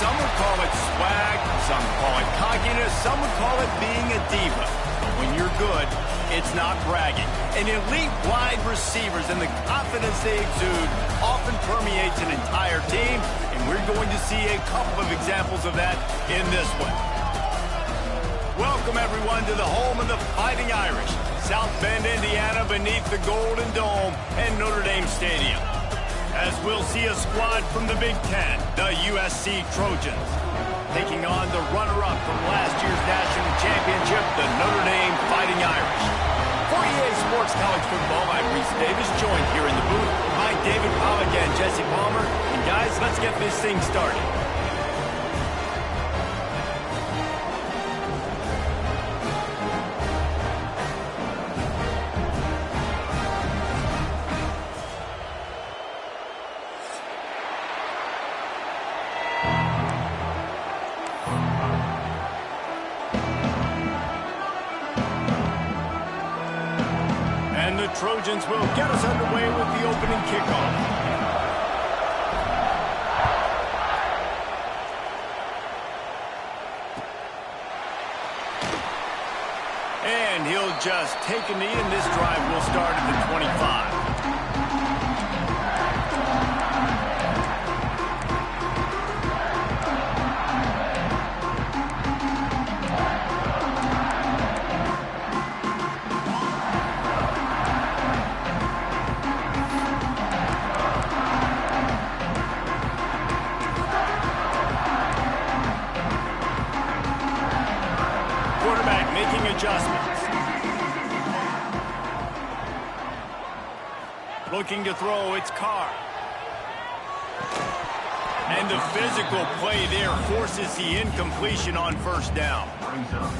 Some would call it swag, some call it cockiness, some would call it being a diva. But when you're good, it's not bragging. And elite wide receivers and the confidence they exude often permeates an entire team, and we're going to see a couple of examples of that in this one. Welcome, everyone, to the home of the Fighting Irish, South Bend, Indiana, beneath the Golden Dome and Notre Dame Stadium. As we'll see a squad from the Big Ten, the USC Trojans, taking on the runner-up from last year's national championship, the Notre Dame Fighting Irish. For EA Sports College Football, I'm Reese Davis, joined here in the booth by David Pollack and Jesse Palmer. And guys, let's get this thing started. And the Trojans will get us underway with the opening kickoff. And he'll just take a knee, and this drive will start at the 25. Making adjustments. Looking to throw, it's Carr. And the physical play there forces the incompletion on first down.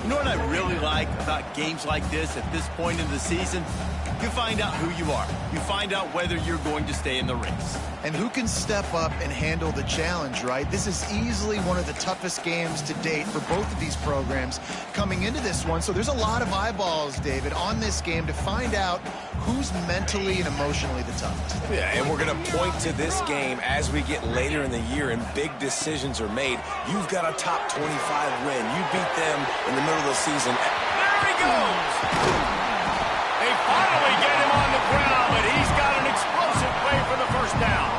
You know what I really like about games like this at this point in the season? You find out who you are. You find out whether you're going to stay in the race. And who can step up and handle the challenge, right? This is easily one of the toughest games to date for both of these programs coming into this one. So there's a lot of eyeballs, David, on this game to find out who's mentally and emotionally the toughest. Yeah, and we're going to point to this game as we get later in the year and big decisions are made. You've got a top 25 win. You beat them in the middle of the season. There he goes! They finally get him on the ground, but he's got an explosive play for the first down.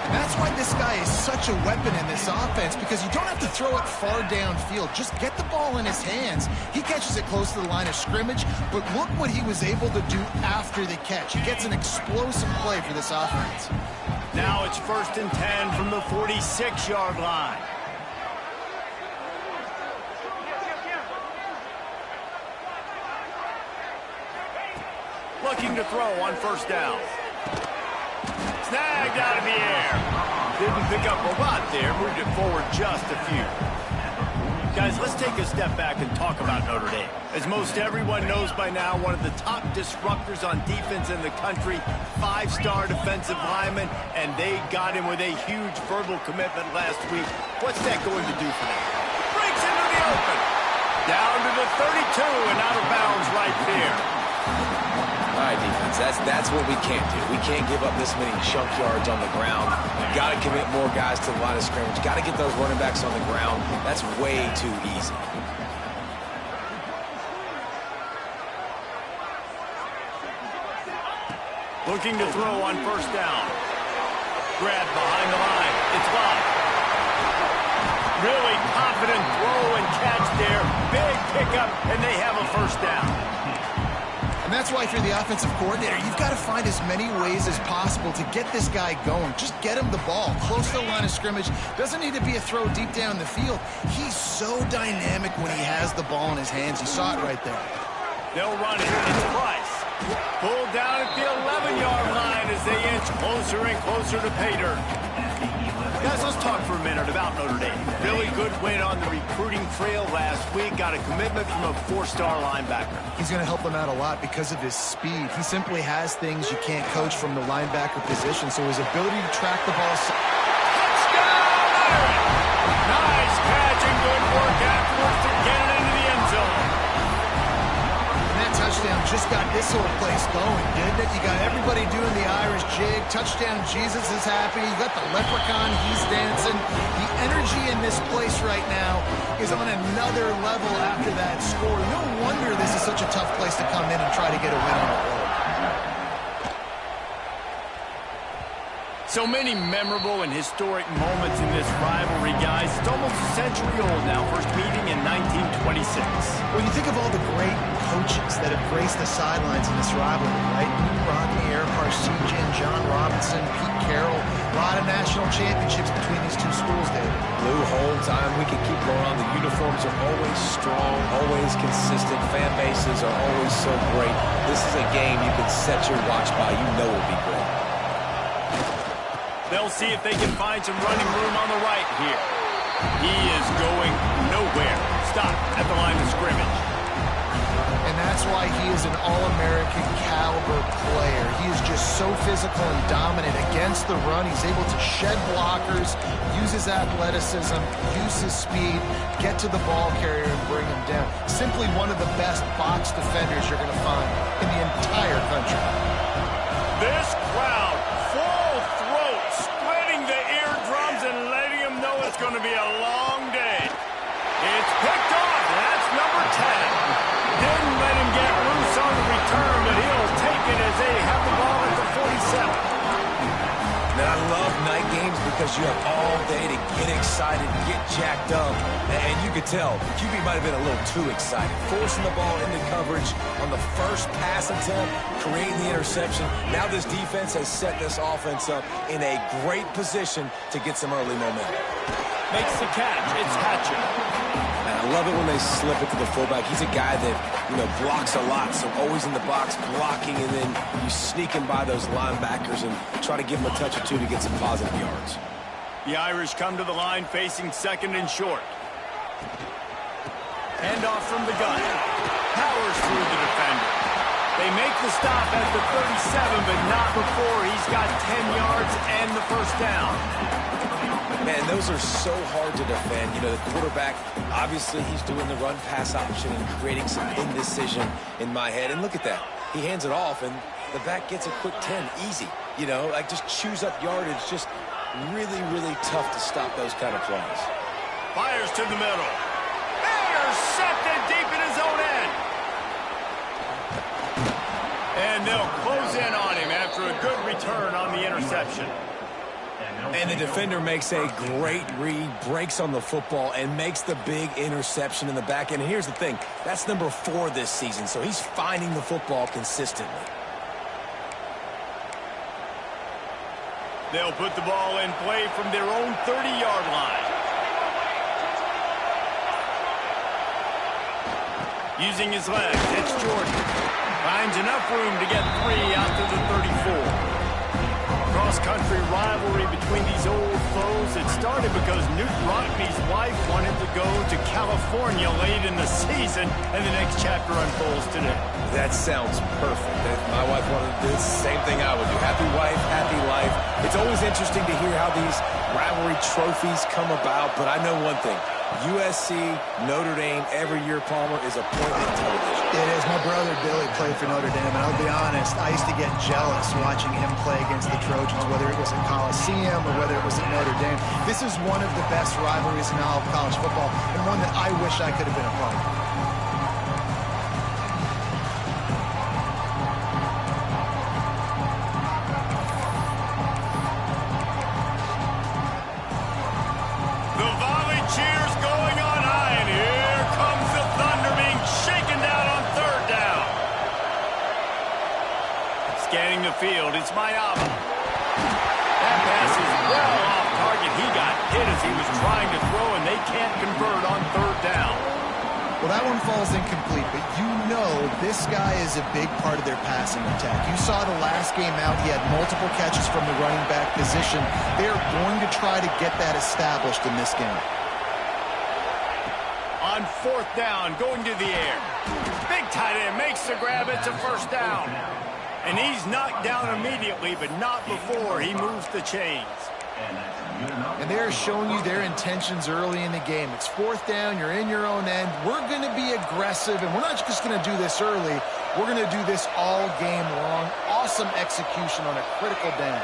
And that's why this guy is such a weapon in this offense, because you don't have to throw it far downfield. Just get the ball in his hands. He catches it close to the line of scrimmage, but look what he was able to do after the catch. He gets an explosive play for this offense. Now it's 1st and 10 from the 46-yard line. Looking to throw on first down. Snagged out of the air. Didn't pick up a lot there. Moved it forward just a few. Guys, let's take a step back and talk about Notre Dame. As most everyone knows by now, one of the top disruptors on defense in the country, 5-star defensive lineman, and they got him with a huge verbal commitment last week. What's that going to do for them? Breaks into the open. Down to the 32 and out of bounds right there. All right, defense, that's what we can't do. We can't give up this many chunk yards on the ground. Got to commit more guys to the line of scrimmage. Got to get those running backs on the ground. That's way too easy. Looking to throw on first down. Grab behind the line. It's blocked. Really confident throw and catch there. Big pickup, and they have a first down. And that's why if you're the offensive coordinator, you've got to find as many ways as possible to get this guy going. Just get him the ball close to the line of scrimmage. Doesn't need to be a throw deep down the field. He's so dynamic when he has the ball in his hands. You saw it right there. They'll run it. It's Price. Pulled down at the 11-yard line as they inch closer and closer to pay dirt. Guys, let's talk for a minute about Notre Dame. Really good win on the recruiting trail last week. Got a commitment from a 4-star linebacker. He's going to help them out a lot because of his speed. He simply has things you can't coach from the linebacker position, so his ability to track the ball. Touchdown! Nice catch and good work afterwards to get it into the end zone. And that touchdown touchdown just got this whole place going, didn't it? You got everybody doing the Irish jig. Touchdown Jesus is happy. You got the leprechaun, he's dancing. The energy in this place right now is on another level after that score. No wonder this is such a tough place to come in and try to get a win on the road. So many memorable and historic moments in this rivalry, guys. It's almost a century old now. First meeting in 1926. When you think of all the great coaches that have graced the sidelines in this rivalry, right? Lou Rodney, Eric Parsegian, John Robinson, Pete Carroll. A lot of national championships between these two schools, David. Lou Holmes, we can keep going on. The uniforms are always strong, always consistent. Fan bases are always so great. This is a game you can set your watch by. You know it'll be great. They'll see if they can find some running room on the right here. He is going nowhere. Stop at the line of scrimmage. And that's why he is an All-American caliber player. He is just so physical and dominant against the run. He's able to shed blockers, use his athleticism, use his speed, get to the ball carrier and bring him down. Simply one of the best box defenders you're going to find in the entire country. This crowd, full throat, splitting the eardrums and letting them know it's going to be a long day. It's picked off. That's number 10. Didn't let him get loose on the return, but he'll take it as they have the ball at the 47. Man, I love night games because you have all day to get excited, get jacked up, and you could tell QB might have been a little too excited. Forcing the ball into coverage on the first pass attempt, creating the interception. Now this defense has set this offense up in a great position to get some early momentum. Makes the catch. It's Hatcher. And I love it when they slip it to the fullback. He's a guy that, blocks a lot, so always in the box blocking, and then you sneak him by those linebackers and try to give him a touch or two to get some positive yards. The Irish come to the line facing second and short. Handoff from the gun. Powers through the defender. They make the stop at the 37, but not before he's got 10 yards and the first down. Man, those are so hard to defend. The quarterback, obviously he's doing the run-pass option and creating some indecision in my head. And look at that. He hands it off, and the back gets a quick 10. Easy. Just chews up yardage. Just really, really tough to stop those kind of plays. Fires to the middle. Intercepted deep in his own end. And they'll close in on him after a good return on the interception. And the defender makes a great read, breaks on the football, and makes the big interception in the back end. And here's the thing, that's number 4 this season, so he's finding the football consistently. They'll put the ball in play from their own 30-yard line. Using his legs, it's Jordan. Finds enough room to get 3 out to the 34. Cross-country rivalry between these old foes. It started because Newt Rockne's wife wanted to go to California late in the season, and the next chapter unfolds today. That sounds perfect. If my wife wanted to do the same thing I would do. Happy wife, happy life. It's always interesting to hear how these rivalry trophies come about, but I know one thing. USC, Notre Dame, every year, Palmer, is appointment television. It is. My brother Billy played for Notre Dame, and I'll be honest, I used to get jealous watching him play against the Trojans, whether it was at Coliseum or whether it was at Notre Dame. This is one of the best rivalries in all of college football, and one that I wish I could have been a part of. Scanning the field, it's Mayava. That pass is well off target. He got hit as he was trying to throw, and they can't convert on 3rd down. Well, that one falls incomplete, but this guy is a big part of their passing attack. You saw the last game out, he had multiple catches from the running back position. They're going to try to get that established in this game. On 4th down, going to the air. Big tight end makes the grab. It's a 1st down. And he's knocked down immediately, but not before he moves the chains. And they're showing you their intentions early in the game. It's 4th down, you're in your own end. We're going to be aggressive, and we're not just going to do this early. We're going to do this all game long. Awesome execution on a critical down.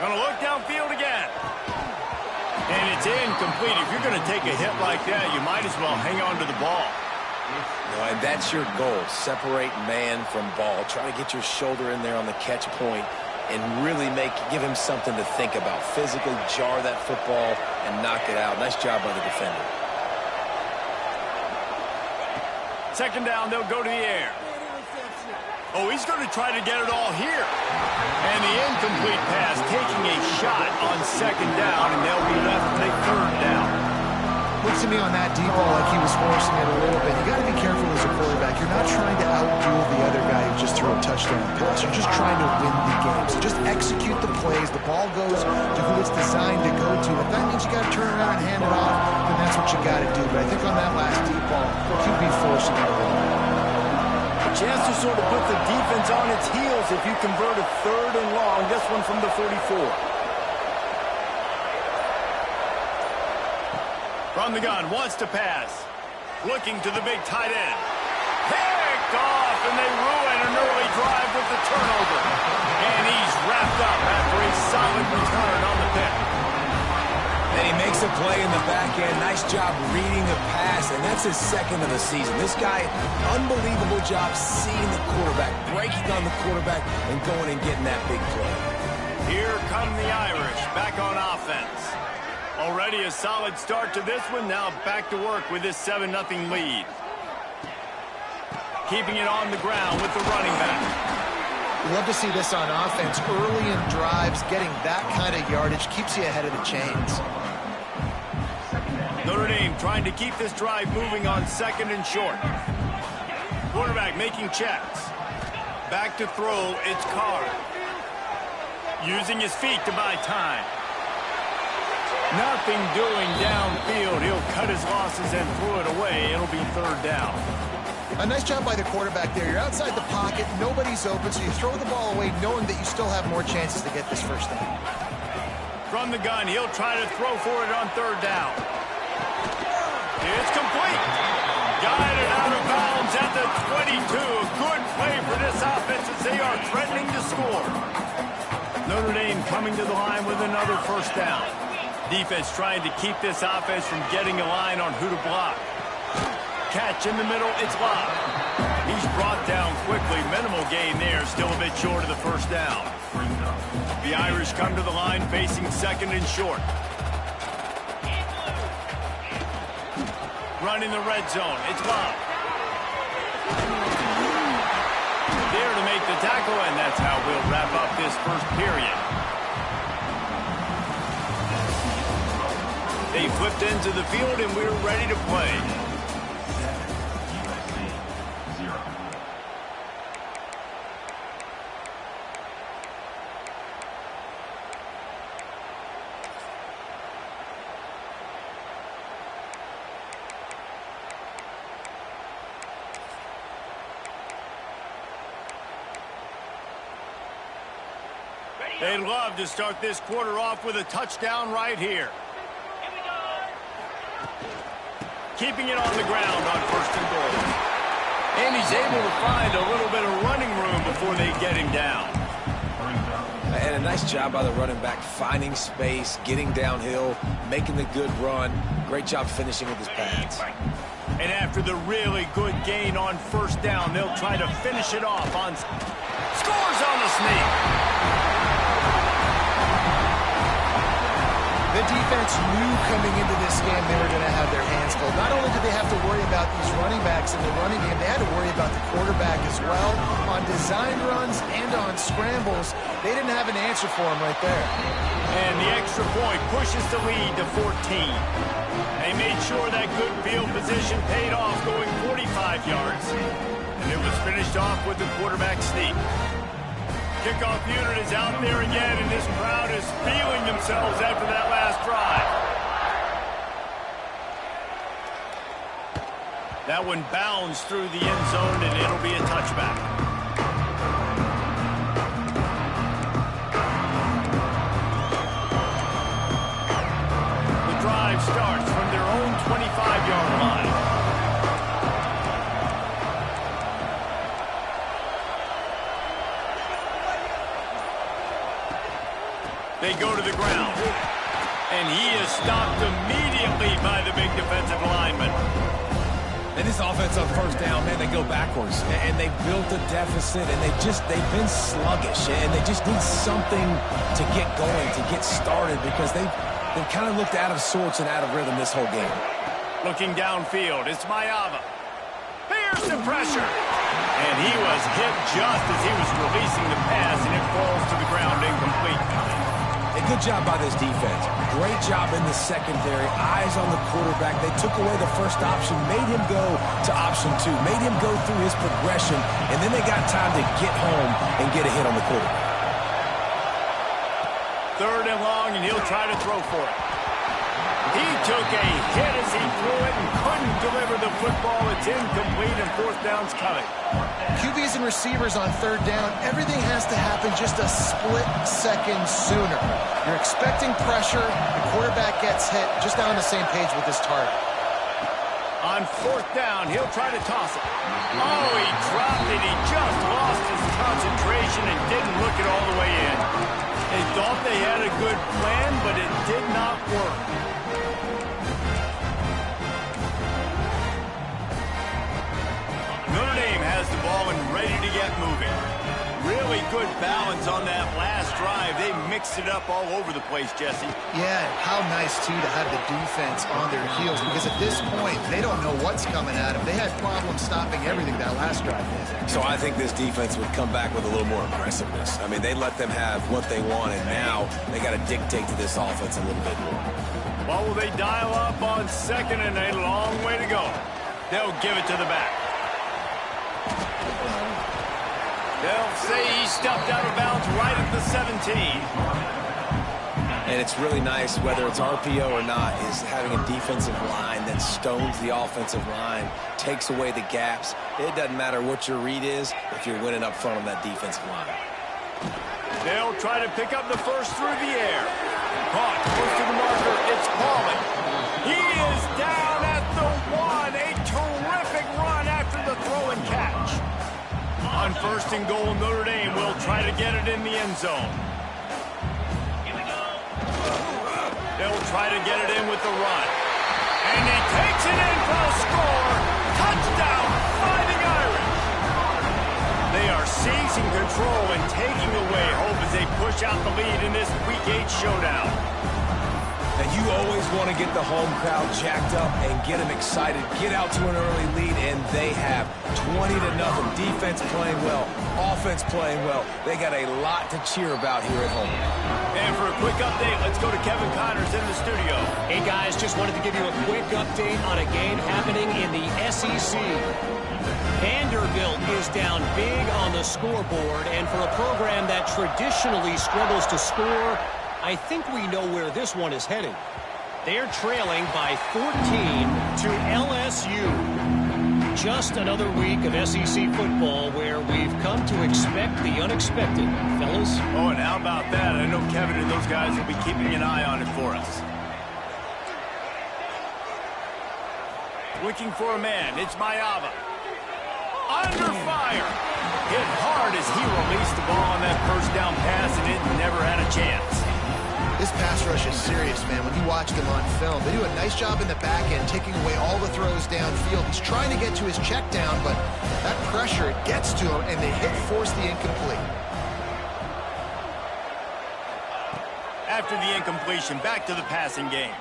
Gonna look downfield again. And it's incomplete. If you're going to take a hit like that, you might as well hang on to the ball. No, and that's your goal. Separate man from ball. Try to get your shoulder in there on the catch point and really give him something to think about. Physically jar that football and knock it out. Nice job by the defender. Second down, they'll go to the air. Oh, he's going to try to get it all here. And the incomplete pass taking a shot on second down, and they'll be left with a third down. Looks to me on that deep ball like he was forcing it a little bit. You got to be careful as a quarterback. You're not trying to outduel the other guy who just threw a touchdown pass. You're just trying to win the game. So just execute the plays. The ball goes to who it's designed to go to. If that means you got to turn around and hand it off, then that's what you got to do. But I think on that last deep ball, QB forcing it a little bit. Chance to sort of put the defense on its heels if you convert a third and long. This one from the 44. From the gun, wants to pass. Looking to the big tight end. Picked off, and they ruin an early drive with the turnover. And he's wrapped up after a solid return on the pick. And he makes a play in the back end. Nice job reading the pass, and that's his second of the season. This guy, unbelievable job seeing the quarterback, breaking on the quarterback, and going and getting that big play. Here come the Irish, back on offense. Already a solid start to this one. Now back to work with this 7-0 lead. Keeping it on the ground with the running back. Love to see this on offense. Early in drives, getting that kind of yardage keeps you ahead of the chains. Notre Dame trying to keep this drive moving on second and short. Quarterback making checks. Back to throw, it's Carr. Using his feet to buy time. Nothing doing downfield. He'll cut his losses and throw it away. It'll be third down. A nice job by the quarterback there. You're outside the pocket. Nobody's open, so you throw the ball away knowing that you still have more chances to get this first down. From the gun, he'll try to throw for it on third down. It's complete. Guided out of bounds at the 22. A good play for this offense as they are threatening to score. Notre Dame coming to the line with another first down. Defense trying to keep this offense from getting a line on who to block. Catch in the middle, it's Locke. He's brought down quickly. Minimal gain there, still a bit short of the first down. The Irish come to the line facing second and short. Running the red zone, it's Locke. There to make the tackle, and that's how we'll wrap up this first period. They flipped into the field, and we're ready to play. They'd love to start this quarter off with a touchdown right here. Keeping it on the ground on first and goal. And he's able to find a little bit of running room before they get him down. And a nice job by the running back, finding space, getting downhill, making the good run. Great job finishing with his pads. And after the really good gain on first down, they'll try to finish it off on... Scores on the sneak! The defense knew coming into this game they were going to have their hands full. Not only did they have to worry about these running backs in the running game, they had to worry about the quarterback as well. On design runs and on scrambles, they didn't have an answer for him right there. And the extra point pushes the lead to 14. They made sure that good field position paid off, going 45 yards. And it was finished off with the quarterback sneak. Kickoff unit is out there again, and this crowd is feeling themselves after that last drive. That one bounds through the end zone, and it'll be a touchback. The drive starts from their own 25-yard They go to the ground. And he is stopped immediately by the big defensive lineman. And this offense on first down, man, they go backwards. And they built a deficit, and they've been sluggish. And they just need something to get going, to get started, because they've kind of looked out of sorts and out of rhythm this whole game. Looking downfield, it's Maiava. Here's the pressure. And he was hit just as he was releasing the pass, and it falls to the ground incomplete. A good job by this defense. Great job in the secondary. Eyes on the quarterback. They took away the first option, made him go to option 2, made him go through his progression, and then they got time to get home and get a hit on the quarterback. 3rd and long, and he'll try to throw for it. He took a hit as he threw it and couldn't deliver the football. It's incomplete, and 4th down's coming. QBs and receivers on 3rd down, everything has to happen just a split second sooner. You're expecting pressure, the quarterback gets hit, just not on the same page with his target. On 4th down, he'll try to toss it. Oh, he dropped it. He just lost his concentration and didn't look it all the way in. They thought they had a good plan, but it did not work. Notre Dame has the ball and ready to get moving. Really good balance on that last drive. They mixed it up all over the place, Jesse. Yeah, how nice, too, to have the defense on their heels, because at this point, they don't know what's coming at them. They had problems stopping everything that last drive did. So I think this defense would come back with a little more aggressiveness. I mean, they let them have what they want, and now they got to dictate to this offense a little bit more. Well, will they dial up on 2nd and a long way to go? They'll give it to the back. They'll say he stepped out of bounds right at the 17. And it's really nice, whether it's RPO or not, is having a defensive line that stones the offensive line, takes away the gaps. It doesn't matter what your read is if you're winning up front on that defensive line. They'll try to pick up the first through the air. Caught close to the marker. It's Pauling. He is down at the 1. A terrific run after the throw and catch. On 1st and goal, Notre Dame will try to get it in the end zone. They'll try to get it in with the run. And he takes it in for a score. Touchdown, Fighting Irish. They are seizing control and taking away hope as they push out the lead in this Week 8 showdown. And you always want to get the home crowd jacked up and get them excited. Get out to an early lead, and they have 20-0. Defense playing well, offense playing well. They got a lot to cheer about here at home. And for a quick update, let's go to Kevin Connors in the studio. Hey, guys, just wanted to give you a quick update on a game happening in the SEC. Vanderbilt is down big on the scoreboard, and for a program that traditionally struggles to score, I think we know where this one is heading. They're trailing by 14 to LSU. Just another week of SEC football where we've come to expect the unexpected, fellas. Oh, and how about that? I know Kevin and those guys will be keeping an eye on it for us. Looking for a man. It's Maiava. Under fire. Hit hard as he released the ball on that 1st down pass, and it never had a chance. This pass rush is serious, man. When you watch them on film, they do a nice job in the back end, taking away all the throws downfield. He's trying to get to his check down, but that pressure, it gets to him, and they force the incomplete. After the incompletion, back to the passing game.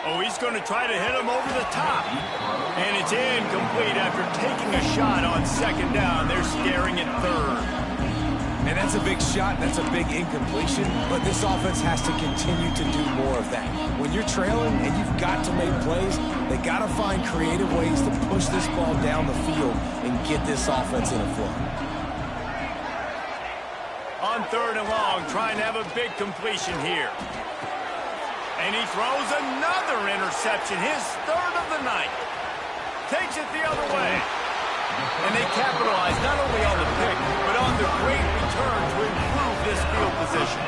Oh, he's going to try to hit him over the top. And it's incomplete after taking a shot on 2nd down. They're staring at 3rd. And that's a big shot, that's a big incompletion, but this offense has to continue to do more of that. When you're trailing and you've got to make plays, they got to find creative ways to push this ball down the field and get this offense in a flow. On 3rd and long, trying to have a big completion here. And he throws another interception, his 3rd of the night. Takes it the other way. And they capitalize not only on the pick, but on the great return to improve this field position.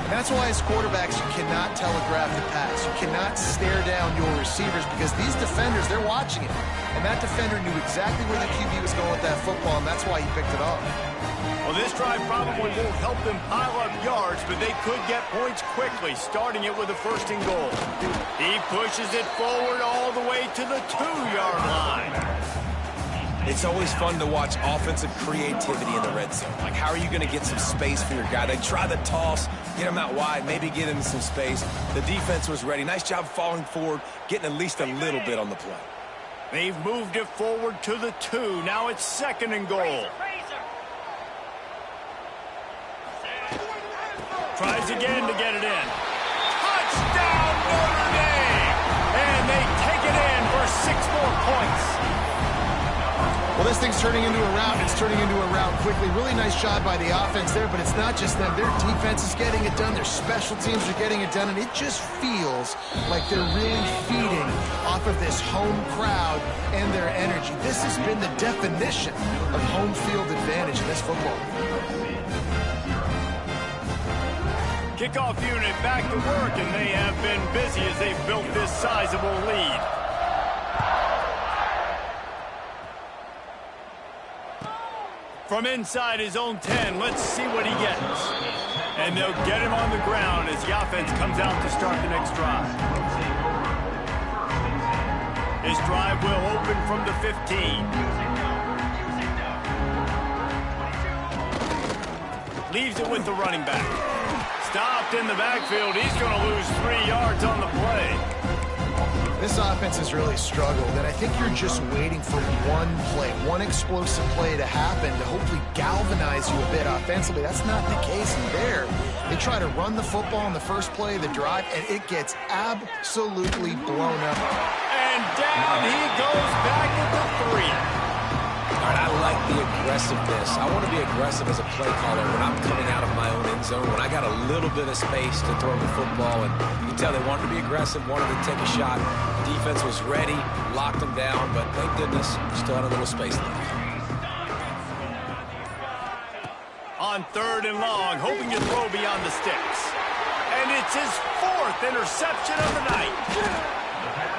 That's That's why as quarterbacks, you cannot telegraph the pass. You cannot stare down your receivers because these defenders, they're watching it. And that defender knew exactly where the QB was going with that football, and that's why he picked it off. Well, this drive probably won't help them pile up yards, but they could get points quickly, starting it with a 1st and goal. He pushes it forward all the way to the 2-yard line. It's always fun to watch offensive creativity in the red zone. Like, how are you going to get some space for your guy? They try the toss, get him out wide, maybe get him some space. The defense was ready. Nice job falling forward, getting at least a little bit on the play. They've moved it forward to the 2. Now it's 2nd and goal. Tries again to get it in. Touchdown, Notre Dame! And they take it in for 6 more points. Well, this thing's turning into a rout. It's turning into a rout quickly. Really nice job by the offense there, but it's not just them. Their defense is getting it done. Their special teams are getting it done, and it just feels like they're really feeding off of this home crowd and their energy. This has been the definition of home field advantage in this football game. Kickoff unit back to work, and they have been busy as they've built this sizable lead. From inside his own 10, let's see what he gets. And they'll get him on the ground as the offense comes out to start the next drive. His drive will open from the 15. Leaves it with the running back. Stopped in the backfield. He's going to lose 3 yards on the play. This offense has really struggled, and I think you're just waiting for one play, one explosive play to happen to hopefully galvanize you a bit offensively. That's not the case in there. They try to run the football in the first play of the drive, and it gets absolutely blown up. And down he goes back at the 3. All right, I like the aggressiveness. I want to be aggressive as a play caller when I'm coming out of my own end zone, when I got a little bit of space to throw the football. And you can tell they wanted to be aggressive, wanted to take a shot. Defense was ready, locked them down, but thank goodness, still had a little space left. On 3rd and long, hoping to throw beyond the sticks. And it's his 4th interception of the night.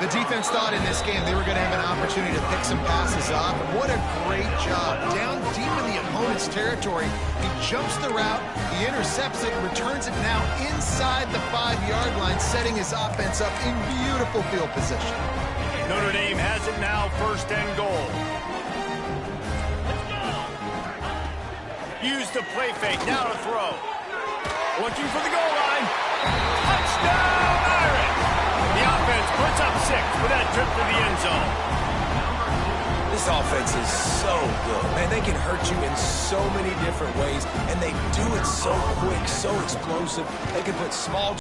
The defense thought in this game they were going to have an opportunity to pick some passes off. And what a great job. Down deep in the opponent's territory, he jumps the route, he intercepts it, returns it now inside the 5-yard line, setting his offense up in beautiful field position. Notre Dame has it now, 1st and goal. Use the play fake, now to throw. Looking for the goal line. Touchdown, Irish! The offense puts up 6 with that trip to the end zone. This offense is so good. Man, they can hurt you in so many different ways, and they do it so quick, so explosive. They can put small